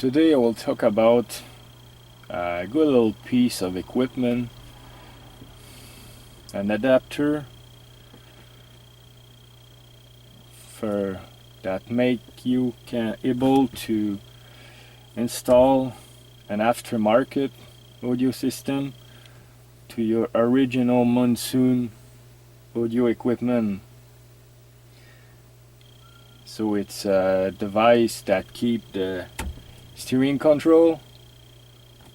Today I will talk about a good little piece of equipment, an adapter for that make you able to install an aftermarket audio system to your original monsoon audio equipment. So it's a device that keep the steering control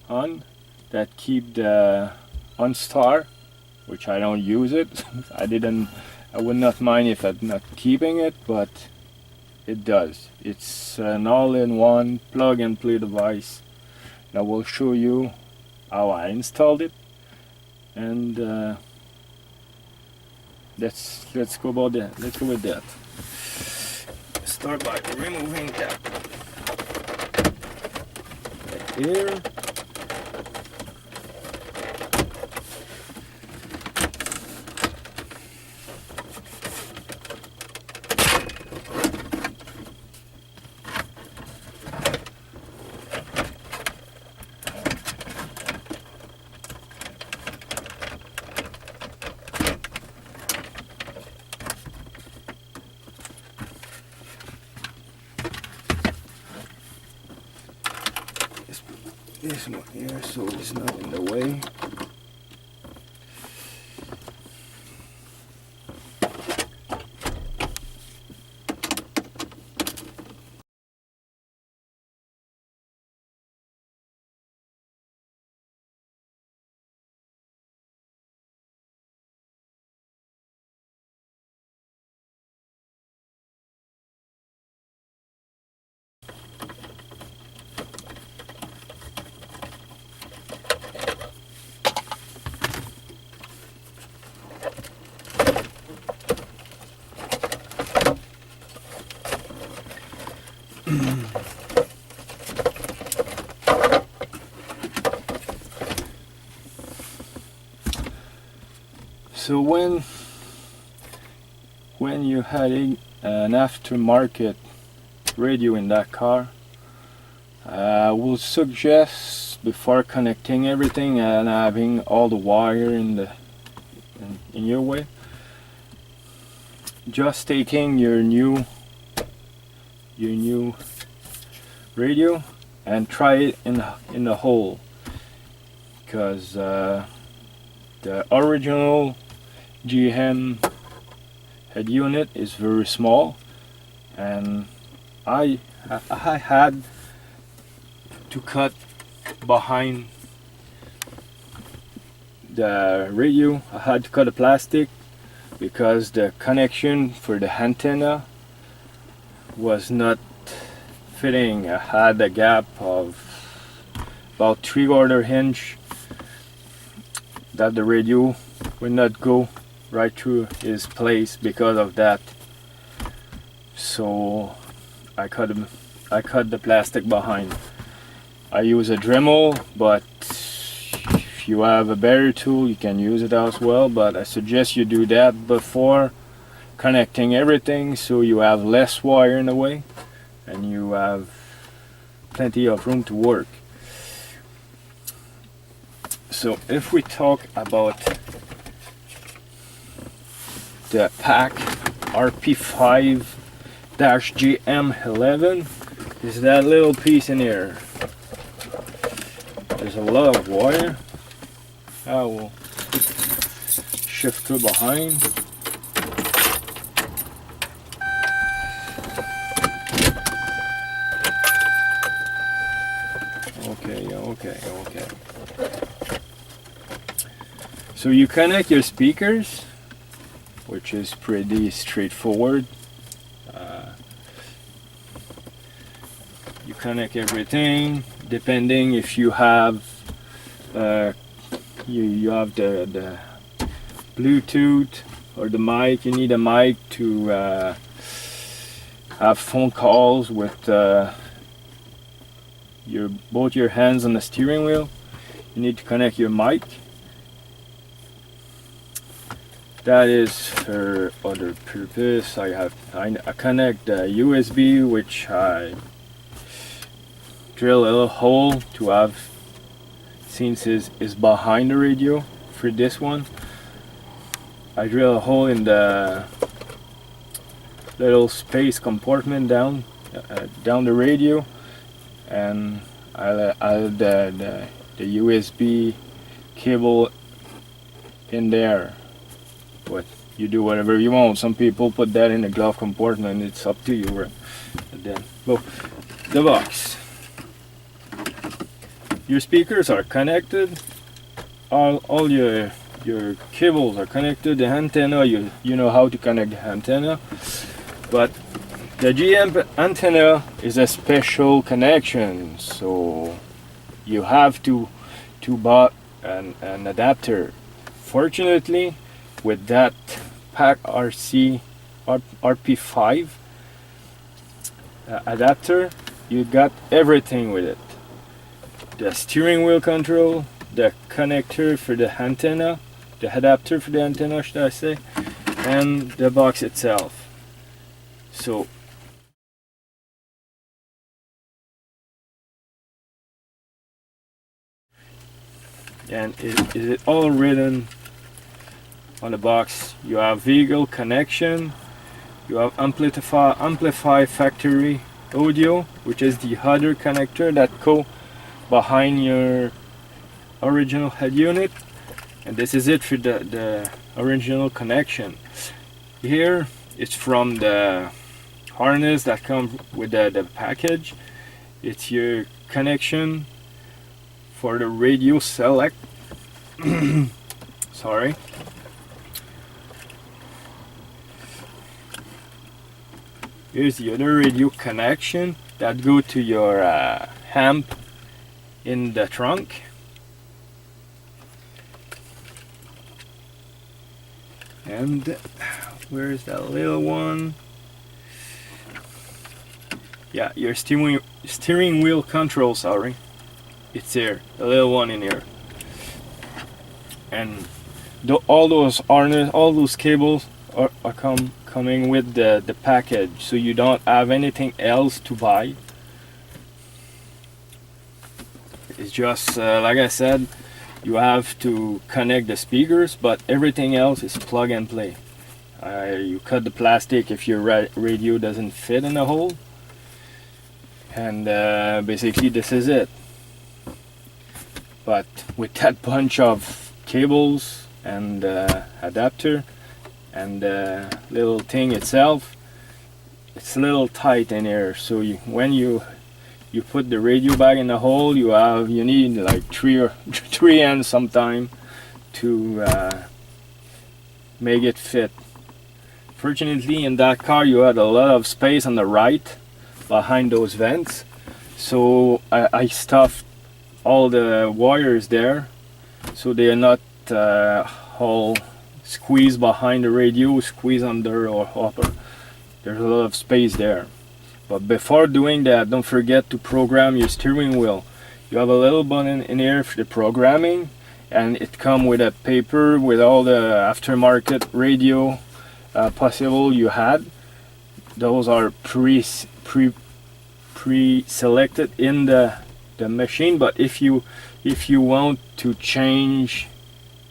on, that keep the on star, which I don't use it. I would not mind if I'm not keeping it, but it does. It's an all-in-one plug and play device. I will show you how I installed it, and let's go about that. Let's go with that. Start by removing that here. This one here, so it's not in the way. So when you're having an aftermarket radio in that car, I will suggest, before connecting everything and having all the wire in your way, just taking your new radio and try it in the hole, because the original GM head unit is very small, and I had to cut behind the radio. I had to cut the plastic because the connection for the antenna was not fitting. I had a gap of about 3/4 inch that the radio would not go right through his place because of that. So I cut the plastic behind. I use a Dremel, but if you have a better tool you can use it as well, but I suggest you do that before connecting everything, so you have less wire in the way and you have plenty of room to work. So if we talk about the pack RP5-GM11, is that little piece in here. There's a lot of wire. I will shift to behind. Okay. So you connect your speakers, which is pretty straightforward. You connect everything, depending if you have you have the Bluetooth or the mic. You need a mic to have phone calls with both your hands on the steering wheel. You need to connect your mic. That is for other purpose. I connect the USB, which I drill a little hole to have, since is behind the radio for this one, I drill a hole in the little space compartment down the radio, and I'll add the USB cable in there. But you do whatever you want. Some people put that in the glove compartment. It's up to you, right? And then, well, the box. Your speakers are connected. All your cables are connected. The antenna, you know how to connect the antenna. But the GM antenna is a special connection, so you have to buy an adapter. Fortunately, with that Pack RP5 adapter, you got everything with it. The steering wheel control, the connector for the antenna, the adapter for the antenna, should I say, and the box itself. So and is it all written on the box? You have vehicle connection, you have amplify factory audio, which is the other connector that go behind your original head unit, and this is it for the original connection. Here it's from the harness that comes with the package. It's your connection for the radio select. Sorry. Here's the other radio connection that go to your amp in the trunk. And where's that little one? Yeah, your steering wheel control, sorry. It's here, the little one in here. And all those harness, all those cables are coming with the package, so you don't have anything else to buy. It's just like I said, you have to connect the speakers, but everything else is plug and play. You cut the plastic if your radio doesn't fit in the hole, and basically this is it. But with that bunch of cables and adapter and little thing itself, it's a little tight in here, so when you put the radio back in the hole, you need like three hands sometime to make it fit. Fortunately, in that car you had a lot of space on the right behind those vents, so I stuffed all the wires there, so they are not all squeezed behind the radio, squeezed under or upper. There's a lot of space there. But before doing that, don't forget to program your steering wheel. You have a little button in here for the programming, and it comes with a paper with all the aftermarket radio possible you had. Those are pre-selected in the machine, but if you want to change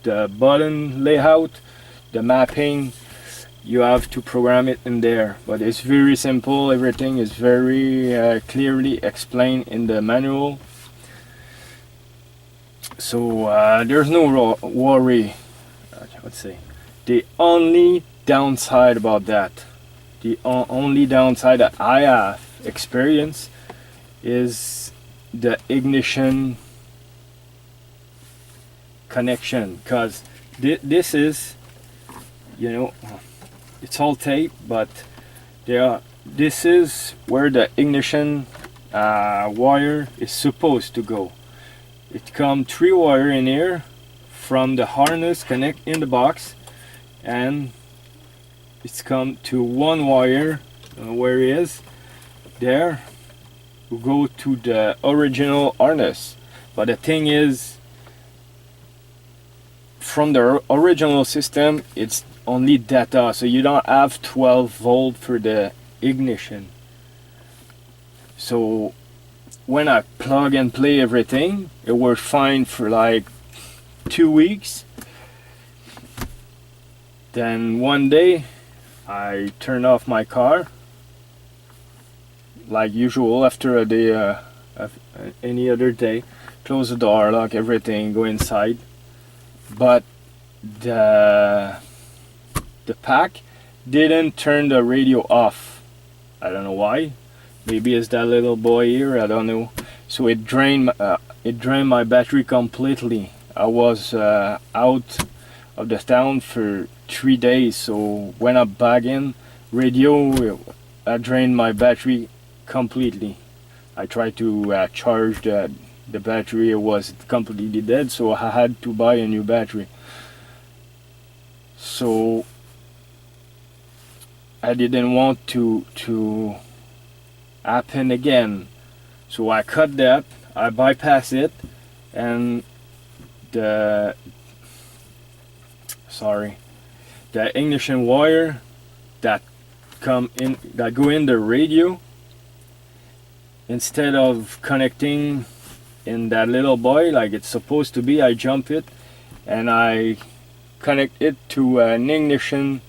the button layout, the mapping, you have to program it in there. But it's very simple. Everything is very clearly explained in the manual, so there's no worry. Let's say the only downside about that, the only downside that I have experienced is the ignition connection, because this is, you know, it's all tape, but this is where the ignition wire is supposed to go. It comes 3 wire in here from the harness connect in the box, and it's come to 1 wire where it is there to go to the original harness. But the thing is, from the original system, it's only data, so you don't have 12 volt for the ignition. So when I plug and play everything, it worked fine for like 2 weeks. Then one day I turned off my car like usual after a day, any other day. Close the door, lock everything, go inside. But the pack didn't turn the radio off. I don't know why. Maybe it's that little boy here, I don't know. So it drained my battery completely. I was out of the town for 3 days, so when I back in radio, I drained my battery completely. I tried to charge the battery, it was completely dead, so I had to buy a new battery. So I didn't want to happen again, so I cut that, I bypass it, and the ignition wire that go in the radio, instead of connecting in that little boy like it's supposed to be, I jump it and I connect it to an ignition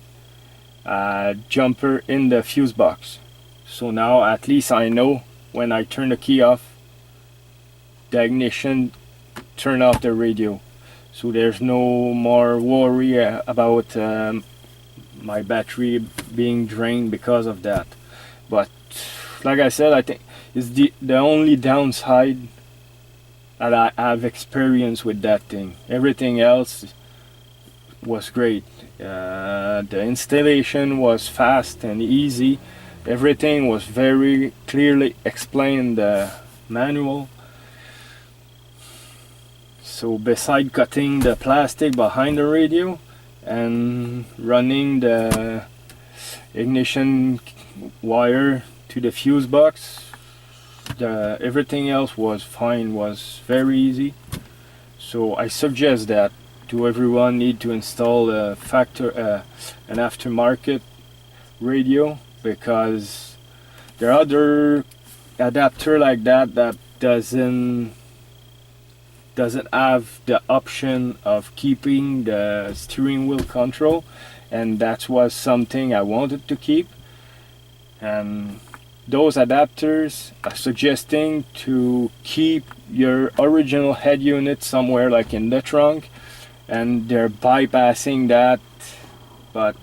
jumper in the fuse box. So now at least I know when I turn the key off, the ignition turn off the radio. So there's no more worry about my battery being drained because of that. But like I said, I think it's the only downside that I have experienced with that thing. Everything else was great. The installation was fast and easy. Everything was very clearly explained in the manual. So beside cutting the plastic behind the radio and running the ignition wire to the fuse box, everything else was fine, was very easy. So I suggest that to everyone need to install an aftermarket radio, because there are other adapter like that doesn't have the option of keeping the steering wheel control, and that was something I wanted to keep. And those adapters are suggesting to keep your original head unit somewhere like in the trunk, and they're bypassing that. But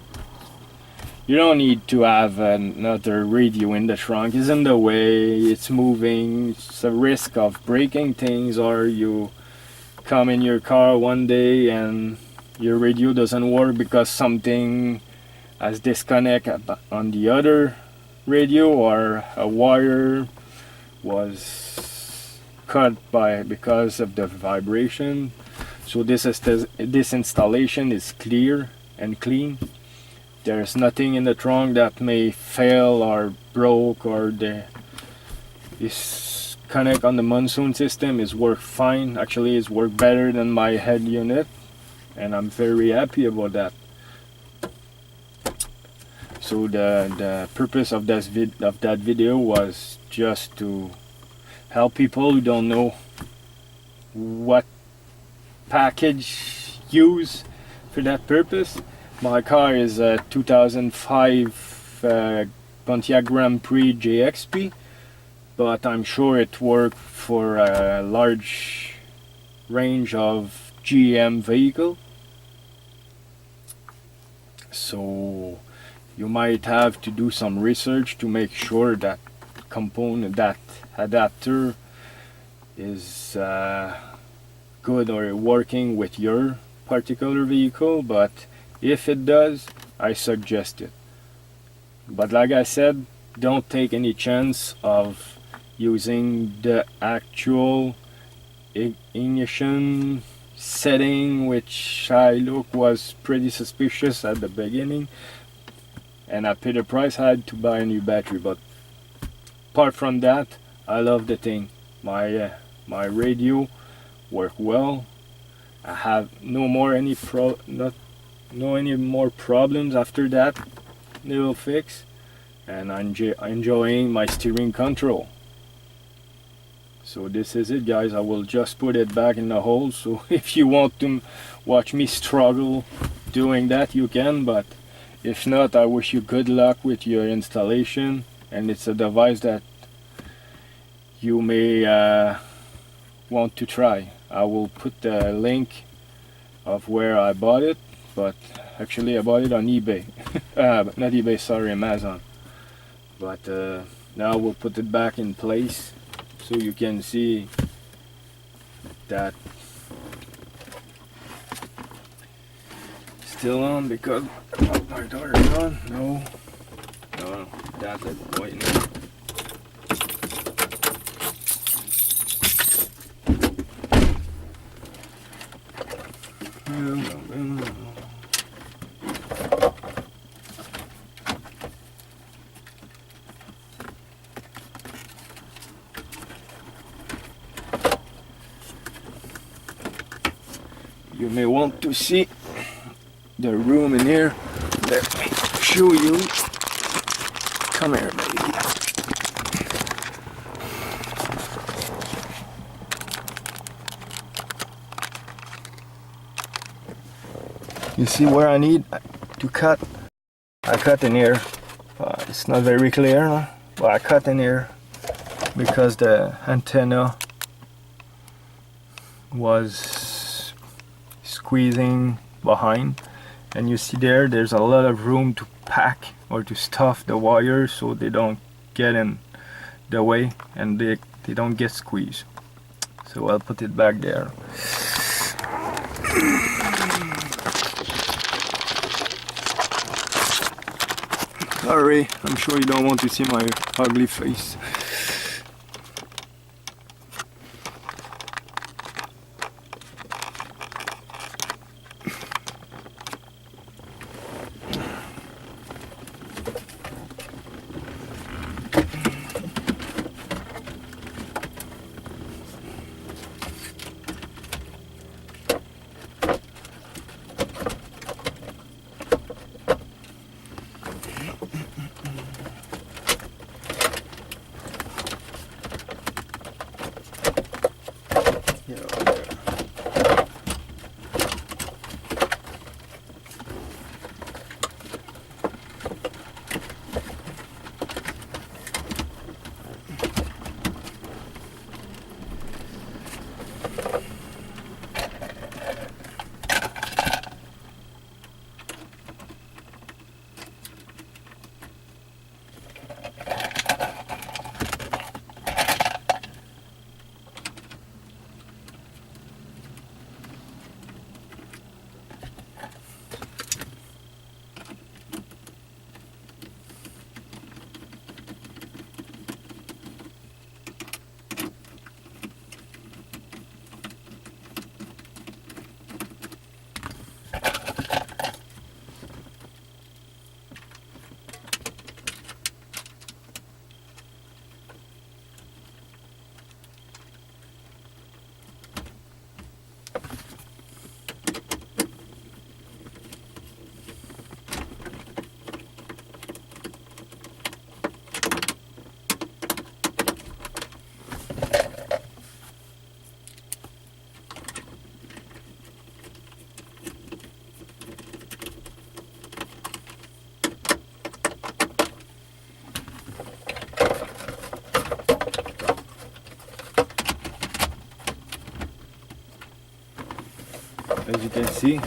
you don't need to have another radio in the trunk. It's in the way, it's moving, it's a risk of breaking things, or you come in your car one day and your radio doesn't work because something has disconnect on the other radio, or a wire was cut because of the vibration. So this installation is clear and clean. There's nothing in the trunk that may fail or broke, or this connect on the monsoon system is work fine. Actually, it's worked better than my head unit, and I'm very happy about that. So the purpose of that video was just to help people who don't know what package use for that purpose. My car is a 2005 Pontiac Grand Prix JXP, but I'm sure it worked for a large range of GM vehicle. So you might have to do some research to make sure that adapter is good or working with your particular vehicle. But if it does, I suggest it. But like I said, don't take any chance of using the actual ignition setting, which I look was pretty suspicious at the beginning, and I paid the price. I had to buy a new battery. But apart from that, I love the thing. My radio worked well. I have no more problems after that little fix, and I'm enjoying my steering control. So this is it, guys. I will just put it back in the hole, so if you want to watch me struggle doing that, you can, but if not, I wish you good luck with your installation. And it's a device that you may want to try. I will put the link of where I bought it, but actually I bought it on eBay. Not eBay, sorry, Amazon. But now we'll put it back in place so you can see that still on, because my daughter's on. No, that's it. Wait now. You may want to see the room in here. Let me show you. Come here, baby. You see where I need to cut? I cut in here. It's not very clear, huh? But I cut in here because the antenna was squeezing behind, and you see there's a lot of room to pack or to stuff the wires so they don't get in the way and they don't get squeezed. So I'll put it back there. Sorry, I'm sure you don't want to see my ugly face. As you can see,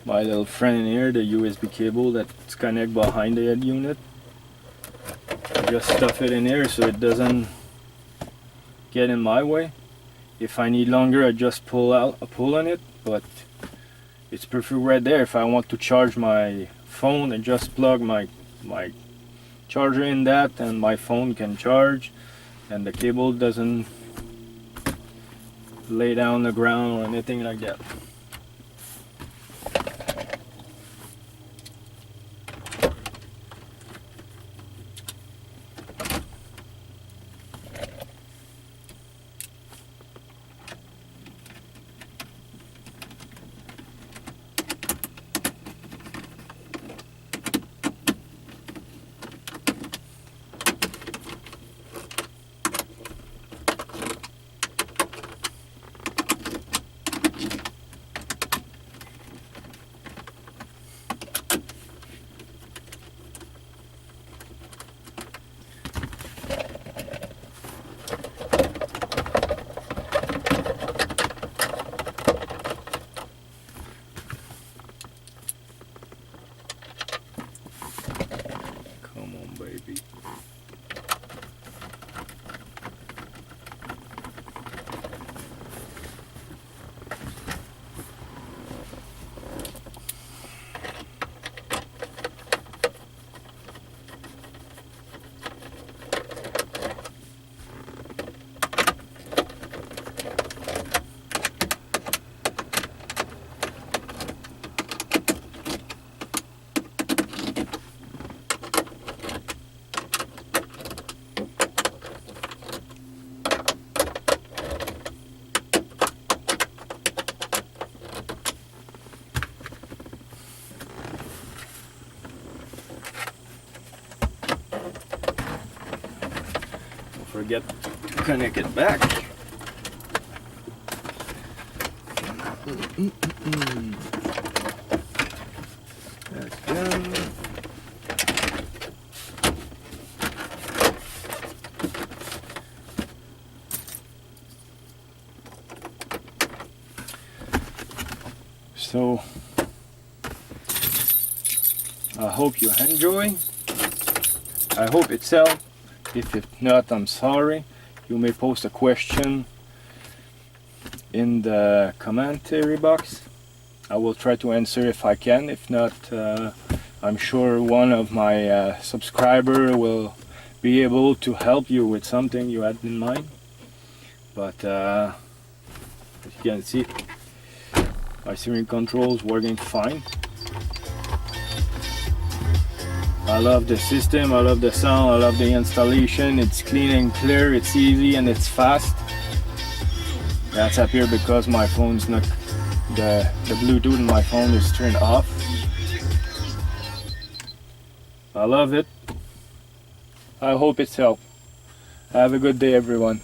my little friend in here, the USB cable that's connected behind the head unit. I just stuff it in here so it doesn't get in my way. If I need longer, I just pull on it, but it's perfect right there. If I want to charge my phone, I just plug my charger in that and my phone can charge, and the cable doesn't lay down on the ground or anything like that. forget to connect it back. That's done. So I hope you enjoy. I hope it's helped. If it's not, I'm sorry. You may post a question in the commentary box. I will try to answer if I can. If not, I'm sure one of my subscribers will be able to help you with something you had in mind. But as you can see, my steering control is working fine. I love the system, I love the sound, I love the installation. It's clean and clear, it's easy and it's fast. That's up here because my phone's not, the Bluetooth in my phone is turned off. I love it. I hope it's helped. Have a good day, everyone.